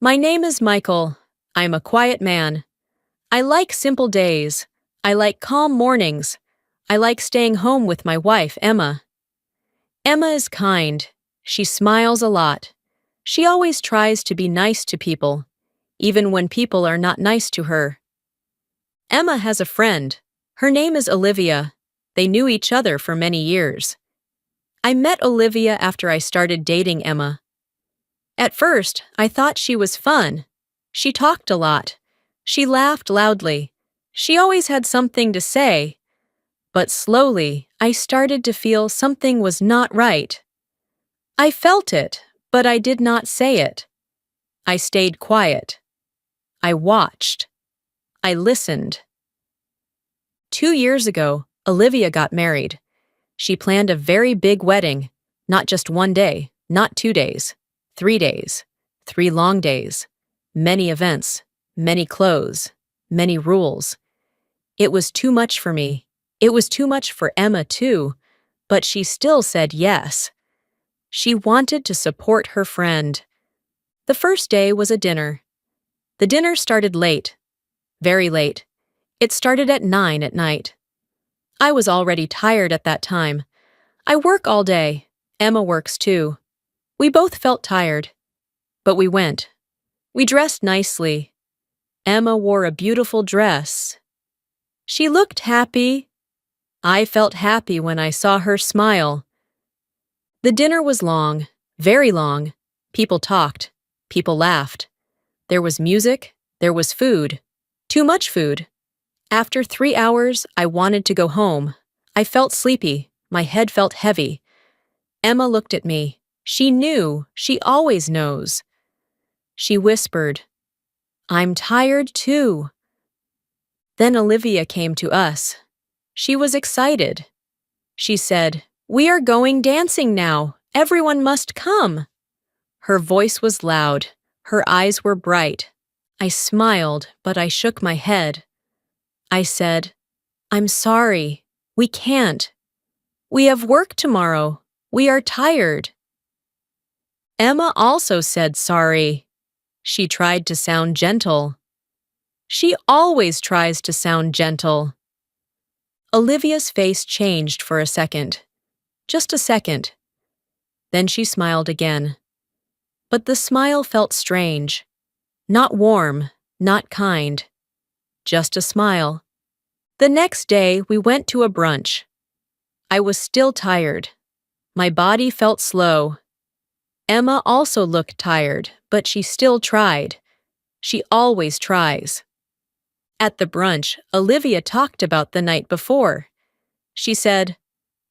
My name is Michael. I'm a quiet man. I like simple days. I like calm mornings. I like staying home with my wife, Emma. Emma is kind. She smiles a lot. She always tries to be nice to people, even when people are not nice to her. Emma has a friend. Her name is Olivia. They knew each other for many years. I met Olivia after I started dating Emma. At first, I thought she was fun. She talked a lot. She laughed loudly. She always had something to say. But slowly, I started to feel something was not right. I felt it, but I did not say it. I stayed quiet. I watched. I listened. 2 years ago, Olivia got married. She planned a very big wedding, not just one day, not 2 days, 3 days, 3 long days, many events, many clothes, many rules. It was too much for me. It was too much for Emma too, but she still said yes. She wanted to support her friend. The first day was a dinner. The dinner started late, very late. It started at 9 at night. I was already tired at that time. I work all day. Emma works too. We both felt tired. But we went. We dressed nicely. Emma wore a beautiful dress. She looked happy. I felt happy when I saw her smile. The dinner was long, very long. People talked. People laughed. There was music. There was food. Too much food. After 3 hours, I wanted to go home. I felt sleepy. My head felt heavy. Emma looked at me. She knew. She always knows. She whispered, "I'm tired too." Then Olivia came to us. She was excited. She said, "We are going dancing now. Everyone must come." Her voice was loud. Her eyes were bright. I smiled, but I shook my head. I said, "I'm sorry. We can't. We have work tomorrow. We are tired." Emma also said sorry. She tried to sound gentle. She always tries to sound gentle. Olivia's face changed for a second. Just a second. Then she smiled again. But the smile felt strange. Not warm, not kind. Just a smile. The next day, we went to a brunch. I was still tired. My body felt slow. Emma also looked tired, but she still tried. She always tries. At the brunch, Olivia talked about the night before. She said,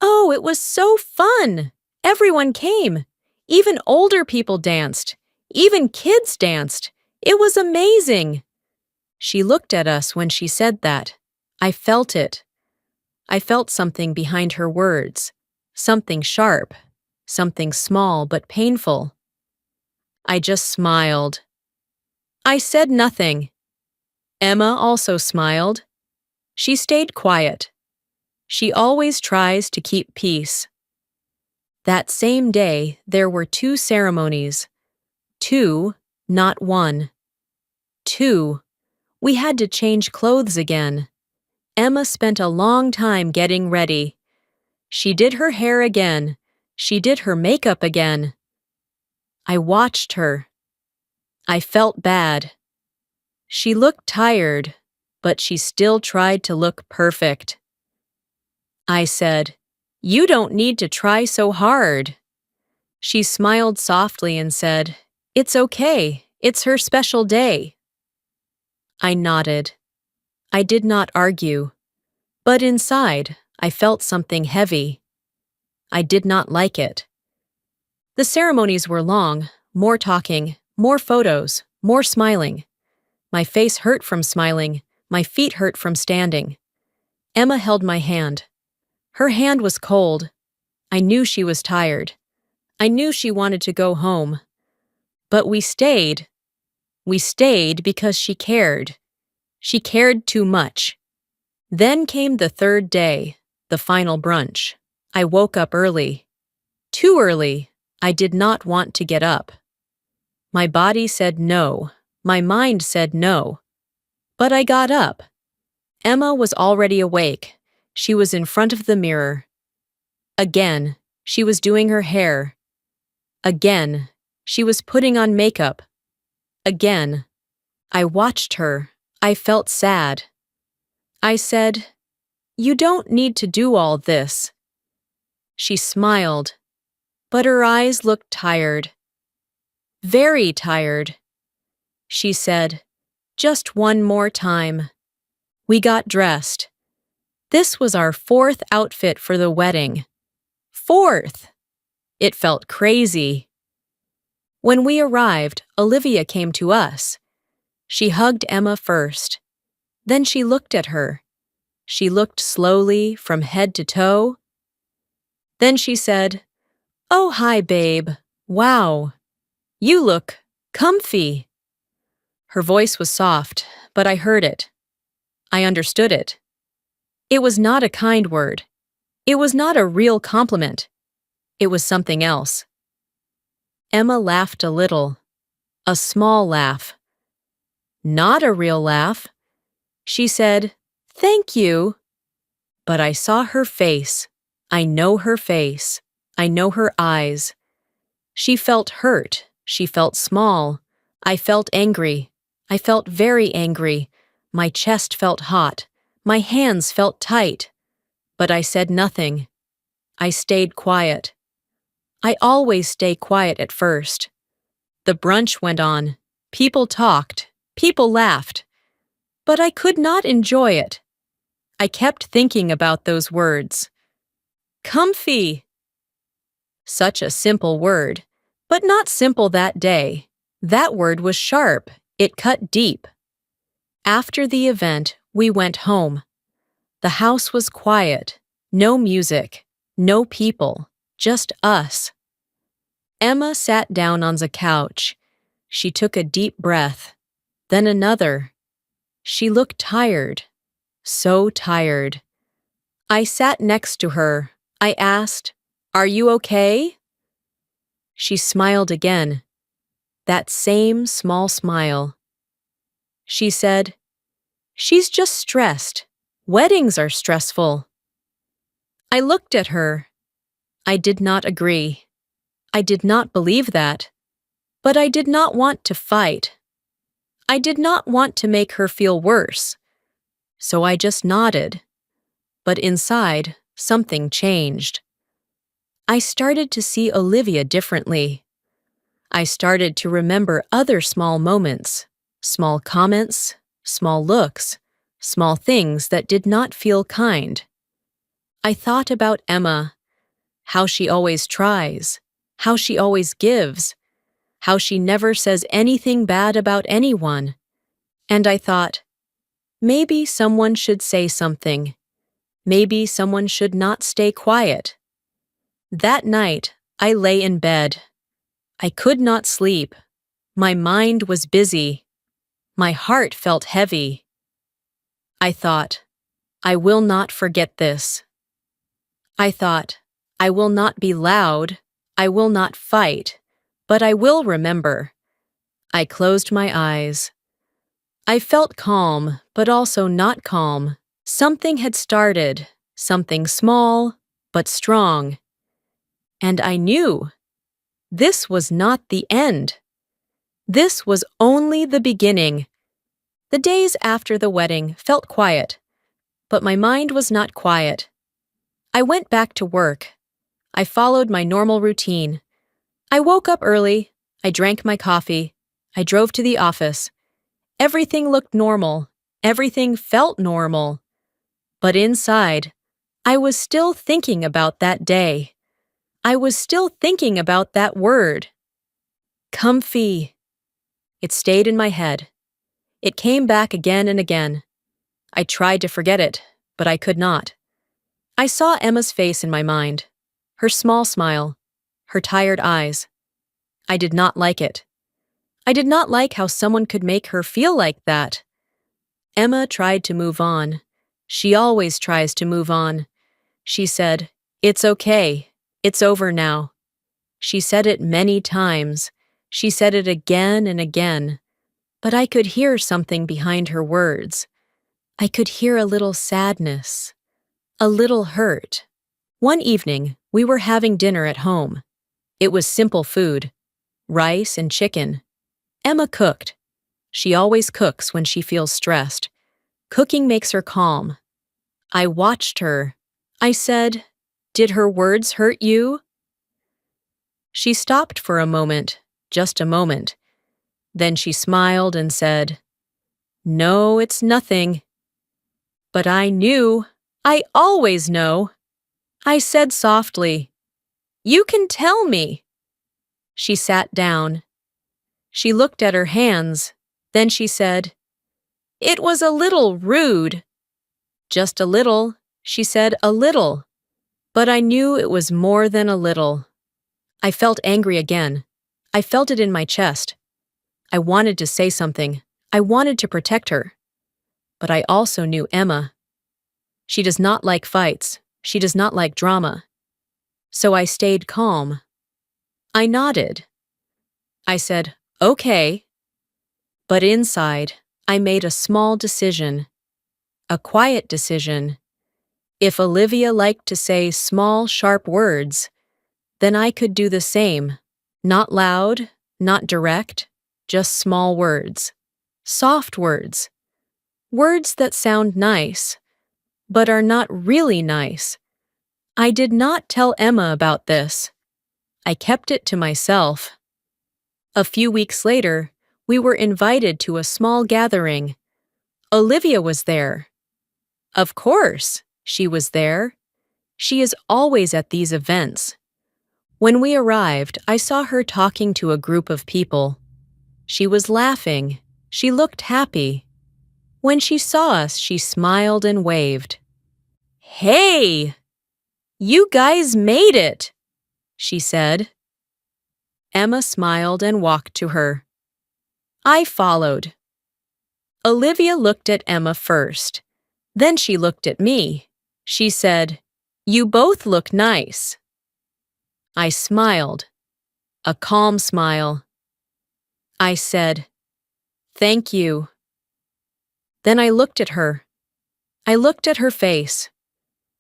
"Oh, it was so fun! Everyone came. Even older people danced. Even kids danced. It was amazing." She looked at us when she said that. I felt it. I felt something behind her words. Something sharp. Something small but painful. I just smiled. I said nothing. Emma also smiled. She stayed quiet. She always tries to keep peace. That same day, there were 2 ceremonies. 2, not 1. 2. We had to change clothes again. Emma spent a long time getting ready. She did her hair again. She did her makeup again. I watched her. I felt bad. She looked tired, but she still tried to look perfect. I said, "You don't need to try so hard." She smiled softly and said, "It's okay. It's her special day." I nodded. I did not argue. But inside, I felt something heavy. I did not like it. The ceremonies were long, more talking, more photos, more smiling. My face hurt from smiling. My feet hurt from standing. Emma held my hand. Her hand was cold. I knew she was tired. I knew she wanted to go home. But we stayed. We stayed because she cared. She cared too much. Then came the 3rd day, the final brunch. I woke up early. Too early. I did not want to get up. My body said no. My mind said no. But I got up. Emma was already awake. She was in front of the mirror. Again, she was doing her hair. Again, she was putting on makeup. Again, I watched her. I felt sad. I said, "You don't need to do all this." She smiled, but her eyes looked tired. Very tired. She said, "Just one more time." We got dressed. This was our 4th outfit for the wedding. 4th! It felt crazy. When we arrived, Olivia came to us. She hugged Emma first. Then she looked at her. She looked slowly from head to toe. Then she said, "Oh, hi, babe. Wow. You look comfy." Her voice was soft, but I heard it. I understood it. It was not a kind word. It was not a real compliment. It was something else. Emma laughed a little. A small laugh. Not a real laugh. She said, "Thank you." But I saw her face. I know her face. I know her eyes. She felt hurt. She felt small. I felt angry. I felt very angry. My chest felt hot. My hands felt tight. But I said nothing. I stayed quiet. I always stay quiet at first. The brunch went on. People talked. People laughed. But I could not enjoy it. I kept thinking about those words. Comfy. Such a simple word, but not simple that day. That word was sharp. It cut deep. After the event, we went home. The house was quiet. No music. No people. Just us. Emma sat down on the couch. She took a deep breath. Then another. She looked tired. So tired. I sat next to her. I asked, "Are you okay?" She smiled again. That same small smile. She said, "She's just stressed. Weddings are stressful." I looked at her. I did not agree. I did not believe that. But I did not want to fight. I did not want to make her feel worse. So I just nodded. But inside, something changed. I started to see Olivia differently. I started to remember other small moments, small comments, small looks, small things that did not feel kind. I thought about Emma, how she always tries, how she always gives, how she never says anything bad about anyone. And I thought, maybe someone should say something. Maybe someone should not stay quiet. That night, I lay in bed. I could not sleep. My mind was busy. My heart felt heavy. I thought, I will not forget this. I thought, I will not be loud. I will not fight. But I will remember. I closed my eyes. I felt calm, but also not calm. Something had started, something small, but strong. And I knew. This was not the end. This was only the beginning. The days after the wedding felt quiet, but my mind was not quiet. I went back to work. I followed my normal routine. I woke up early. I drank my coffee. I drove to the office. Everything looked normal. Everything felt normal. But inside, I was still thinking about that day. I was still thinking about that word. Comfy. It stayed in my head. It came back again and again. I tried to forget it, but I could not. I saw Emma's face in my mind, her small smile, her tired eyes. I did not like it. I did not like how someone could make her feel like that. Emma tried to move on. She always tries to move on. She said, "It's okay. It's over now." She said it many times. She said it again and again, but I could hear something behind her words. I could hear a little sadness, a little hurt. One evening, we were having dinner at home. It was simple food, rice and chicken. Emma cooked. She always cooks when she feels stressed. Cooking makes her calm. I watched her. I said, "Did her words hurt you?" She stopped for a moment, just a moment. Then she smiled and said, "No, it's nothing." But I knew. I always know. I said softly, "You can tell me." She sat down. She looked at her hands. Then she said, "It was a little rude." "Just a little," she said, "a little." But I knew it was more than a little. I felt angry again. I felt it in my chest. I wanted to say something. I wanted to protect her. But I also knew Emma. She does not like fights. She does not like drama. So I stayed calm. I nodded. I said, "Okay." But inside, I made a small decision. A quiet decision. If Olivia liked to say small, sharp words, then I could do the same. Not loud, not direct, just small words. Soft words. Words that sound nice, but are not really nice. I did not tell Emma about this. I kept it to myself. A few weeks later, we were invited to a small gathering. Olivia was there. Of course, she was there. She is always at these events. When we arrived, I saw her talking to a group of people. She was laughing. She looked happy. When she saw us, she smiled and waved. "Hey! You guys made it!" she said. Emma smiled and walked to her. I followed. Olivia looked at Emma first. Then she looked at me. She said, "You both look nice." I smiled. A calm smile. I said, "Thank you." Then I looked at her. I looked at her face.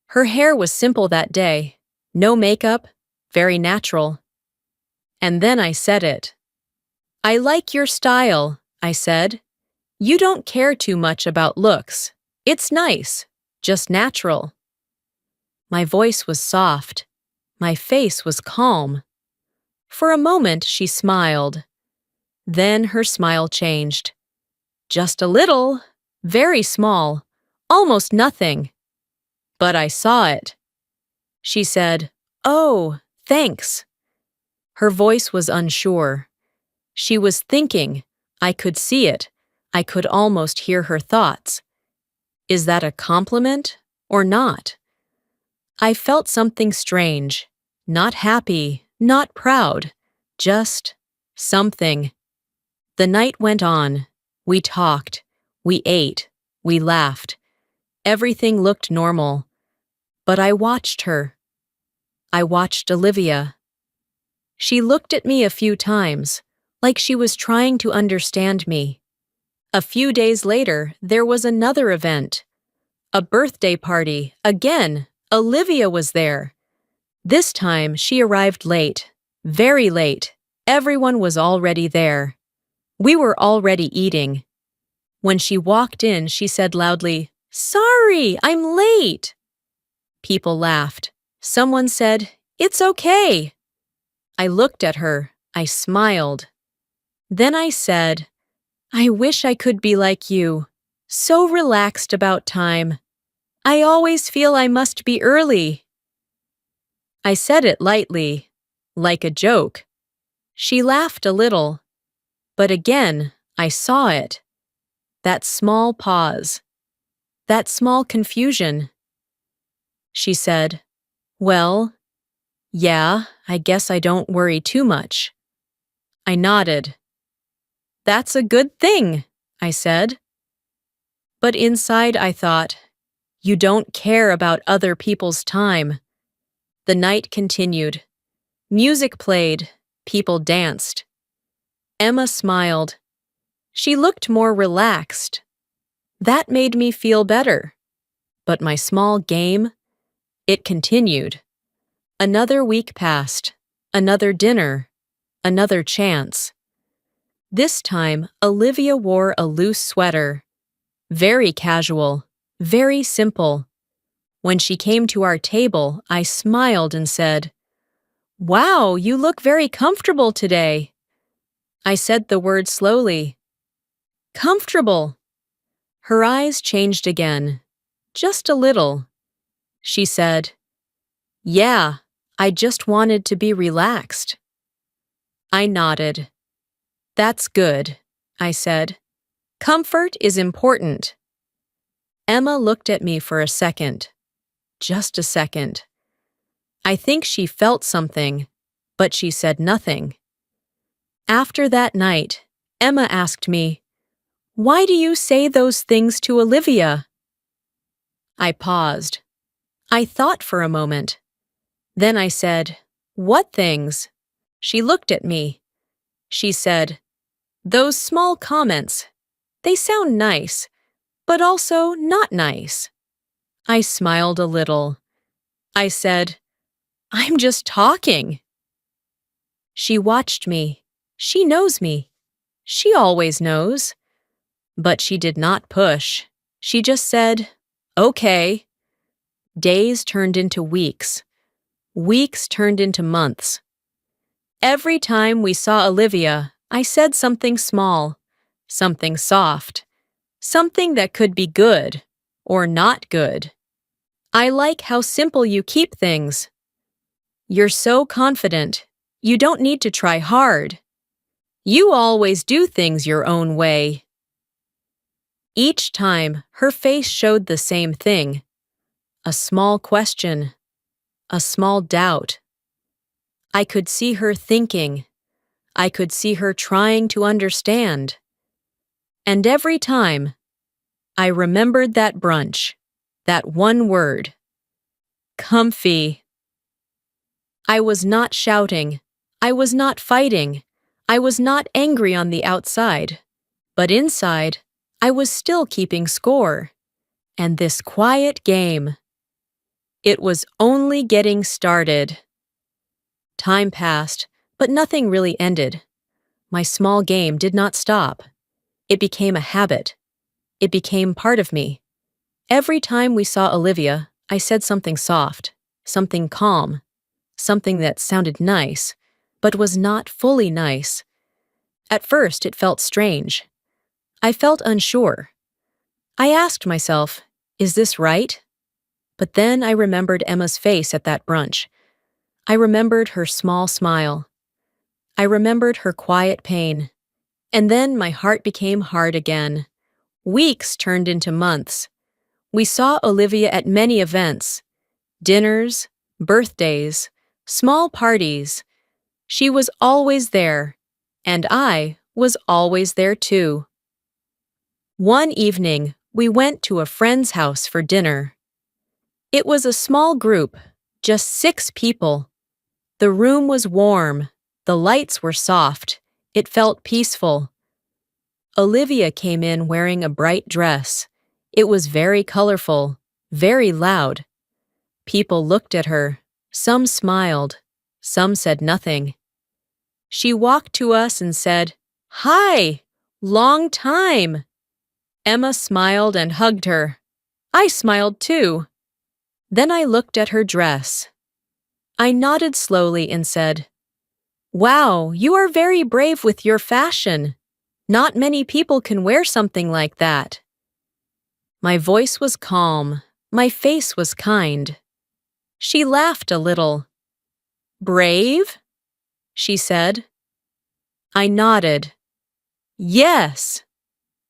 Her hair was simple that day. No makeup, very natural. And then I said it. "I like your style," I said. "You don't care too much about looks. It's nice, just natural." My voice was soft. My face was calm. For a moment, she smiled. Then her smile changed. Just a little, very small, almost nothing. But I saw it. She said, "Oh, thanks." Her voice was unsure. She was thinking. I could see it. I could almost hear her thoughts. Is that a compliment or not? I felt something strange. Not happy, not proud, just something. The night went on. We talked. We ate. We laughed. Everything looked normal. But I watched her. I watched Olivia. She looked at me a few times, like she was trying to understand me. A few days later, there was another event. A birthday party. Again, Olivia was there. This time, she arrived late. Very late. Everyone was already there. We were already eating. When she walked in, she said loudly, "Sorry, I'm late." People laughed. Someone said, "It's okay." I looked at her. I smiled. Then I said, "I wish I could be like you, so relaxed about time. I always feel I must be early." I said it lightly, like a joke. She laughed a little. But again, I saw it. That small pause. That small confusion. She said, "Well, yeah, I guess I don't worry too much." I nodded. "That's a good thing," I said. But inside I thought, you don't care about other people's time. The night continued. Music played. People danced. Emma smiled. She looked more relaxed. That made me feel better. But my small game, it continued. Another week passed, another dinner, another chance. This time, Olivia wore a loose sweater. Very casual, very simple. When she came to our table, I smiled and said, "Wow, you look very comfortable today." I said the word slowly. Comfortable. Her eyes changed again, just a little. She said, "Yeah, I just wanted to be relaxed." I nodded. "That's good," I said. "Comfort is important." Emma looked at me for a second. Just a second. I think she felt something, but she said nothing. After that night, Emma asked me, "Why do you say those things to Olivia?" I paused. I thought for a moment. Then I said, "What things?" She looked at me. She said, "Those small comments. They sound nice, but also not nice." I smiled a little. I said, "I'm just talking." She watched me. She knows me. She always knows. But she did not push. She just said, "Okay." Days turned into weeks. Weeks turned into months. Every time we saw Olivia, I said something small, something soft, something that could be good or not good. I like how simple you keep things. You're so confident. You don't need to try hard. You always do things your own way. Each time, her face showed the same thing. A small question. A small doubt. I could see her thinking. I could see her trying to understand. And every time, I remembered that brunch, that one word. Comfy. I was not shouting. I was not fighting. I was not angry on the outside. But inside, I was still keeping score. And this quiet game. It was only getting started. Time passed, but nothing really ended. My small game did not stop. It became a habit. It became part of me. Every time we saw Olivia, I said something soft, something calm, something that sounded nice, but was not fully nice. At first, it felt strange. I felt unsure. I asked myself, is this right? But then I remembered Emma's face at that brunch. I remembered her small smile. I remembered her quiet pain. And then my heart became hard again. Weeks turned into months. We saw Olivia at many events. Dinners, birthdays, small parties. She was always there, and I was always there too. One evening, we went to a friend's house for dinner. It was a small group, just 6 people. The room was warm, the lights were soft, it felt peaceful. Olivia came in wearing a bright dress. It was very colorful, very loud. People looked at her. Some smiled. Some said nothing. She walked to us and said, "Hi! Long time!" Emma smiled and hugged her. I smiled too. Then I looked at her dress. I nodded slowly and said, "Wow, you are very brave with your fashion. Not many people can wear something like that." My voice was calm. My face was kind. She laughed a little. "Brave?" she said. I nodded. "Yes.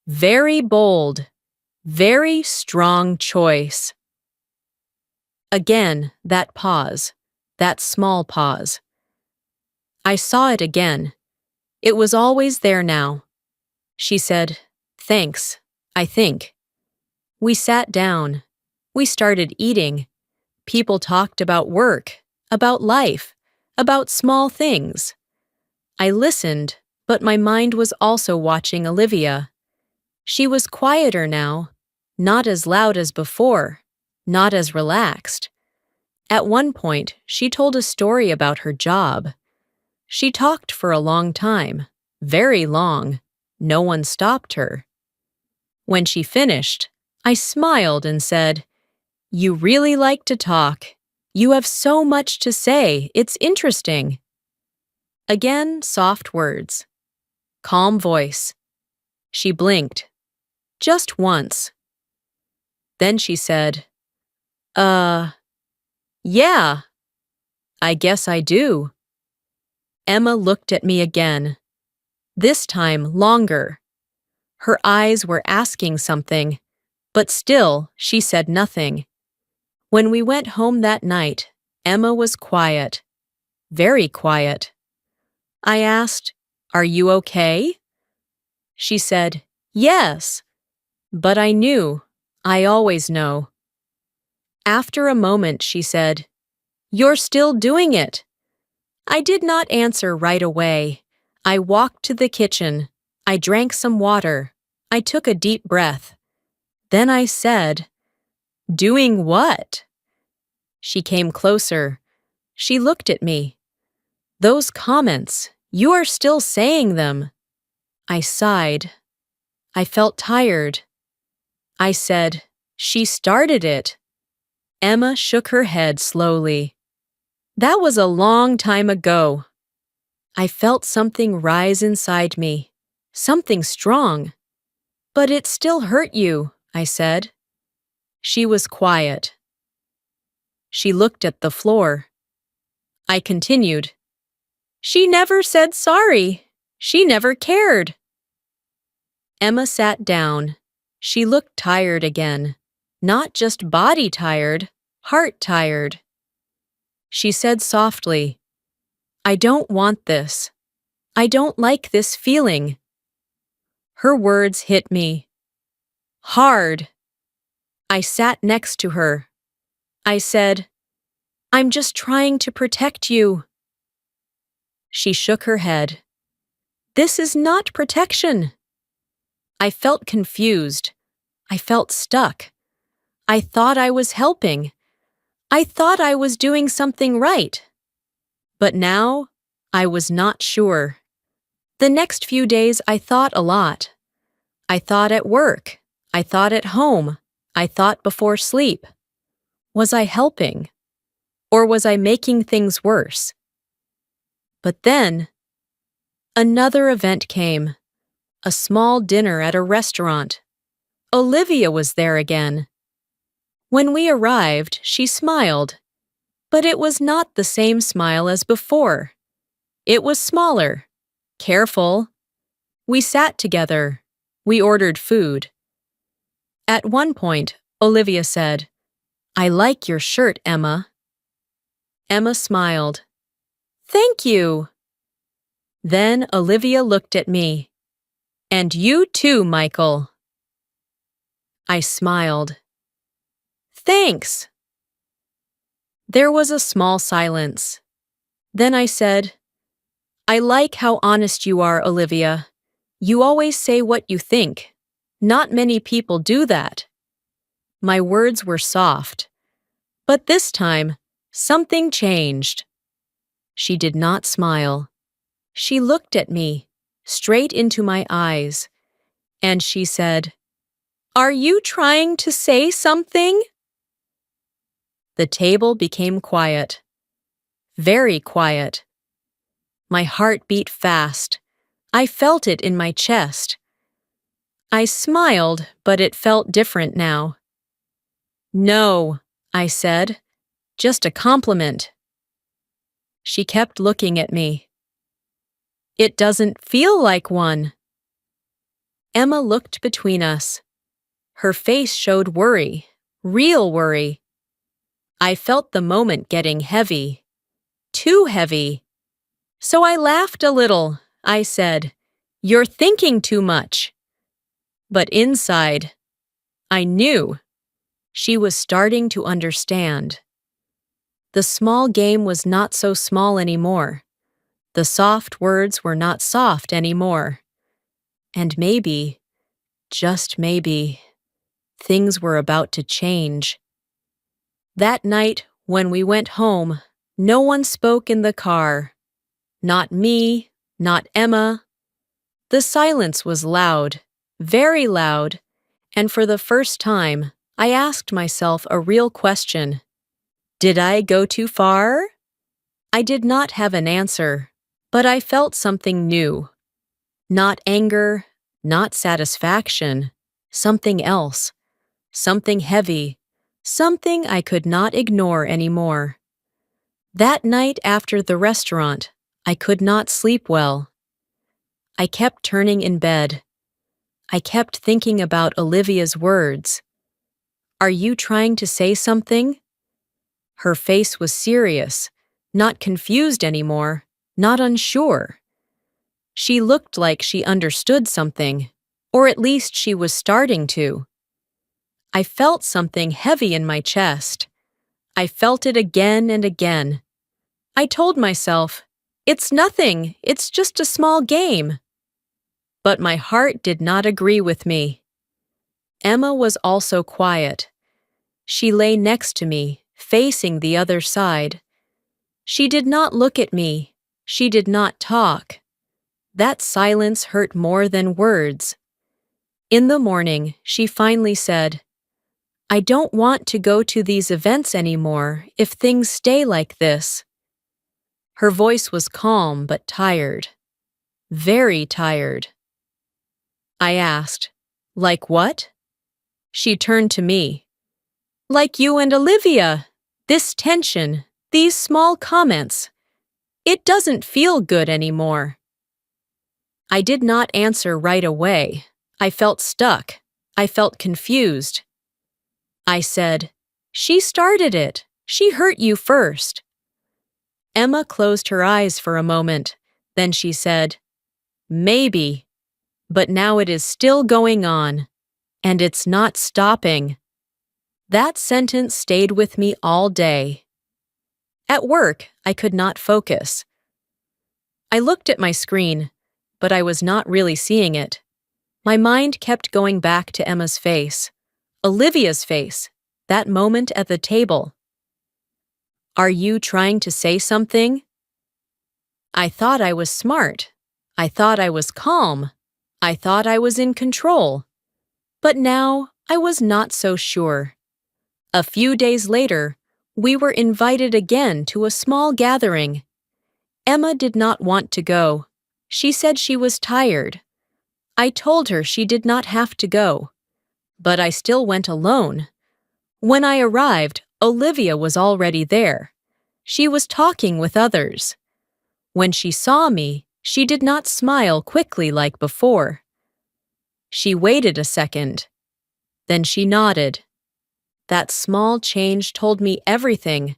Very bold. Very strong choice." Again, that pause. That small pause. I saw it again. It was always there now. She said, "Thanks, I think." We sat down. We started eating. People talked about work, about life, about small things. I listened, But my mind was also watching Olivia. She was quieter now, not as loud as before, not as relaxed. At one point, she told a story about her job. She talked for a long time, very long. No one stopped her. When she finished, I smiled and said, "You really like to talk. You have so much to say, it's interesting." Again, soft words. Calm voice. She blinked. Just once. Then she said, Yeah, I guess I do." Emma looked at me again. This time longer. Her eyes were asking something, but still she said nothing. When we went home that night, Emma was quiet. Very quiet. I asked, "Are you okay?" She said, "Yes." But I knew. I always know. After a moment, she said, "You're still doing it." I did not answer right away. I walked to the kitchen. I drank some water. I took a deep breath. Then I said, "Doing what?" She came closer. She looked at me. "Those comments, you are still saying them." I sighed. I felt tired. I said, "She started it." Emma shook her head slowly. "That was a long time ago." I felt something rise inside me, something strong. "But it still hurt you," I said. She was quiet. She looked at the floor. I continued, "She never said sorry. She never cared." Emma sat down. She looked tired again. Not just body tired, heart tired. She said softly, "I don't want this. I don't like this feeling." Her words hit me. Hard. I sat next to her. I said, "I'm just trying to protect you." She shook her head. "This is not protection." I felt confused. I felt stuck. I thought I was helping. I thought I was doing something right. But now, I was not sure. The next few days I thought a lot. I thought at work. I thought at home. I thought before sleep. Was I helping? Or was I making things worse? But then, another event came. A small dinner at a restaurant. Olivia was there again. When we arrived, she smiled. But it was not the same smile as before. It was smaller. Careful. We sat together. We ordered food. At one point, Olivia said, "I like your shirt, Emma." Emma smiled. "Thank you." Then Olivia looked at me. "And you too, Michael." I smiled. "Thanks." There was a small silence. Then I said, "I like how honest you are, Olivia. You always say what you think. Not many people do that." My words were soft. But this time, something changed. She did not smile. She looked at me, straight into my eyes, and she said, "Are you trying to say something?" The table became quiet. Very quiet. My heart beat fast. I felt it in my chest. I smiled, but it felt different now. "No," I said, "just a compliment." She kept looking at me. "It doesn't feel like one." Emma looked between us. Her face showed worry, real worry. I felt the moment getting heavy. Too heavy. So I laughed a little. I said, "You're thinking too much." But inside, I knew. She was starting to understand. The small game was not so small anymore. The soft words were not soft anymore. And maybe, just maybe, things were about to change. That night, when we went home, no one spoke in the car. Not me, not Emma. The silence was loud, very loud, and for the first time, I asked myself a real question. Did I go too far? I did not have an answer, but I felt something new. Not anger, not satisfaction, something else, something heavy, something I could not ignore anymore. That night after the restaurant, I could not sleep well. I kept turning in bed. I kept thinking about Olivia's words. Are you trying to say something? Her face was serious, not confused anymore, not unsure. She looked like she understood something, or at least she was starting to. I felt something heavy in my chest. I felt it again and again. I told myself, it's nothing, it's just a small game. But my heart did not agree with me. Emma was also quiet. She lay next to me, facing the other side. She did not look at me. She did not talk. That silence hurt more than words. In the morning, she finally said, I don't want to go to these events anymore if things stay like this. Her voice was calm but tired. Very tired. I asked, like what? She turned to me. Like you and Olivia. This tension, these small comments. It doesn't feel good anymore. I did not answer right away. I felt stuck. I felt confused. I said, she started it. She hurt you first. Emma closed her eyes for a moment. Then she said, maybe. But now it is still going on. And it's not stopping. That sentence stayed with me all day. At work, I could not focus. I looked at my screen, but I was not really seeing it. My mind kept going back to Emma's face, Olivia's face, that moment at the table. Are you trying to say something? I thought I was smart. I thought I was calm. I thought I was in control. But now I was not so sure. A few days later, we were invited again to a small gathering. Emma did not want to go. She said she was tired. I told her she did not have to go. But I still went alone. When I arrived, Olivia was already there. She was talking with others. When she saw me, she did not smile quickly like before. She waited a second. Then she nodded. That small change told me everything.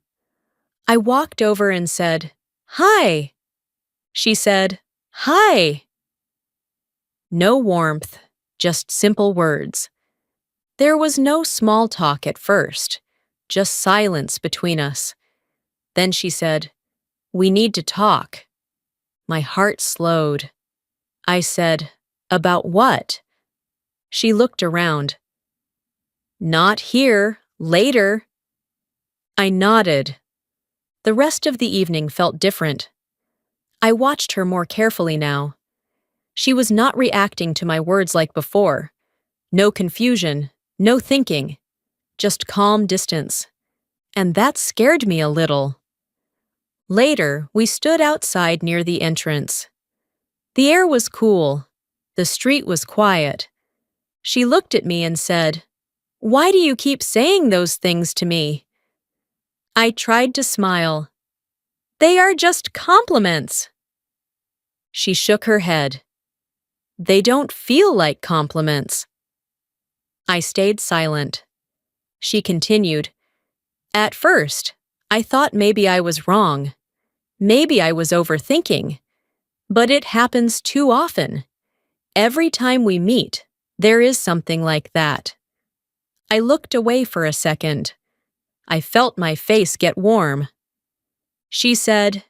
I walked over and said, "Hi." She said, "Hi." No warmth, just simple words. There was no small talk at first, just silence between us. Then she said, "We need to talk." My heart slowed. I said, "About what?" She looked around. "Not here, later." I nodded. The rest of the evening felt different. I watched her more carefully now. She was not reacting to my words like before. No confusion, no thinking, just calm distance. And that scared me a little. Later, we stood outside near the entrance. The air was cool. The street was quiet. She looked at me and said, "Why do you keep saying those things to me?" I tried to smile. "They are just compliments." She shook her head. "They don't feel like compliments." I stayed silent. She continued, "At first, I thought maybe I was wrong. Maybe I was overthinking. But it happens too often. Every time we meet, there is something like that." I looked away for a second. I felt my face get warm. She said,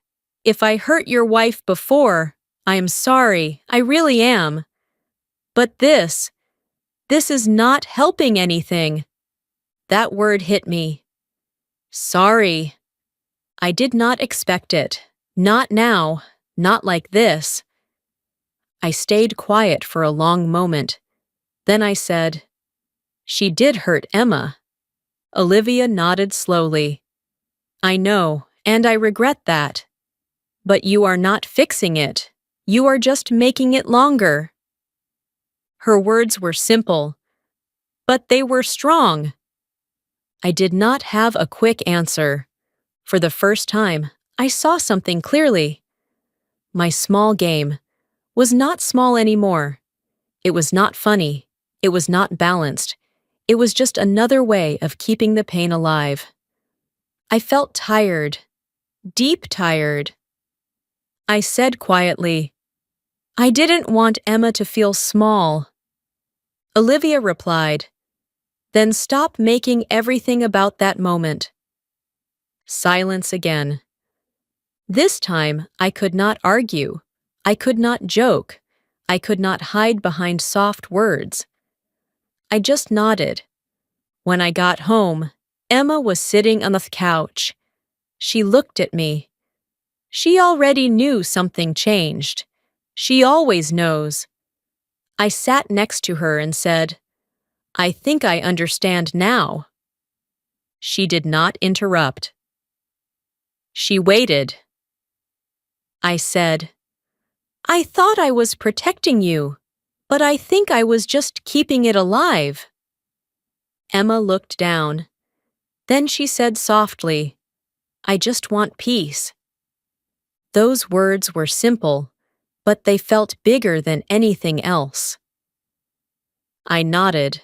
If I hurt your wife before, I am sorry, I really am. But this is not helping anything. That word hit me. Sorry. I did not expect it. Not now. Not like this. I stayed quiet for a long moment. Then I said, "She did hurt Emma." Olivia nodded slowly. "I know, and I regret that. But you are not fixing it. You are just making it longer." Her words were simple, but they were strong. I did not have a quick answer. For the first time, I saw something clearly. My small game was not small anymore. It was not funny. It was not balanced. It was just another way of keeping the pain alive. I felt tired, deep tired. I said quietly, "I didn't want Emma to feel small." Olivia replied, "Then stop making everything about that moment." Silence again. This time, I could not argue. I could not joke. I could not hide behind soft words. I just nodded. When I got home, Emma was sitting on the couch. She looked at me. She already knew something changed. She always knows. I sat next to her and said, "I think I understand now." She did not interrupt. She waited. I said, "I thought I was protecting you, but I think I was just keeping it alive." Emma looked down. Then she said softly, "I just want peace." Those words were simple, but they felt bigger than anything else. I nodded.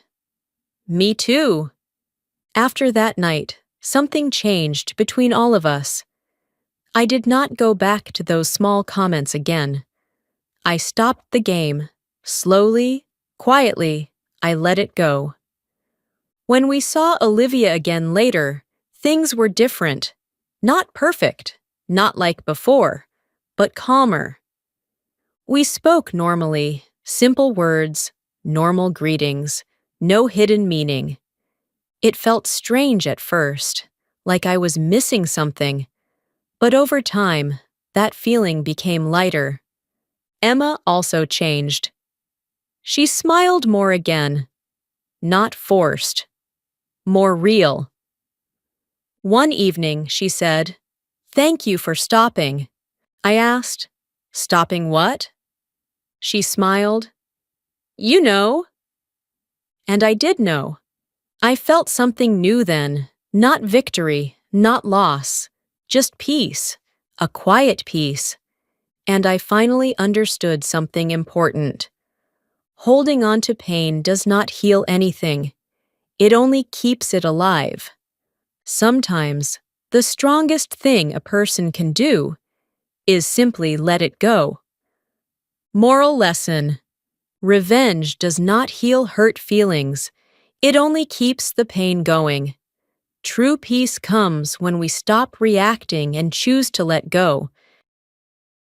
Me too. After that night, something changed between all of us. I did not go back to those small comments again. I stopped the game. Slowly, quietly, I let it go. When we saw Olivia again later, things were different. Not perfect, not like before, but calmer. We spoke normally, simple words, normal greetings, no hidden meaning. It felt strange at first, like I was missing something. But over time, that feeling became lighter. Emma also changed. She smiled more again. Not forced. More real. One evening, she said, "Thank you for stopping." I asked, "Stopping what?" She smiled. "You know." And I did know. I felt something new then. Not victory, not loss. Just peace. A quiet peace. And I finally understood something important. Holding on to pain does not heal anything. It only keeps it alive. Sometimes, the strongest thing a person can do is simply let it go. Moral lesson: revenge does not heal hurt feelings. It only keeps the pain going. True peace comes when we stop reacting and choose to let go,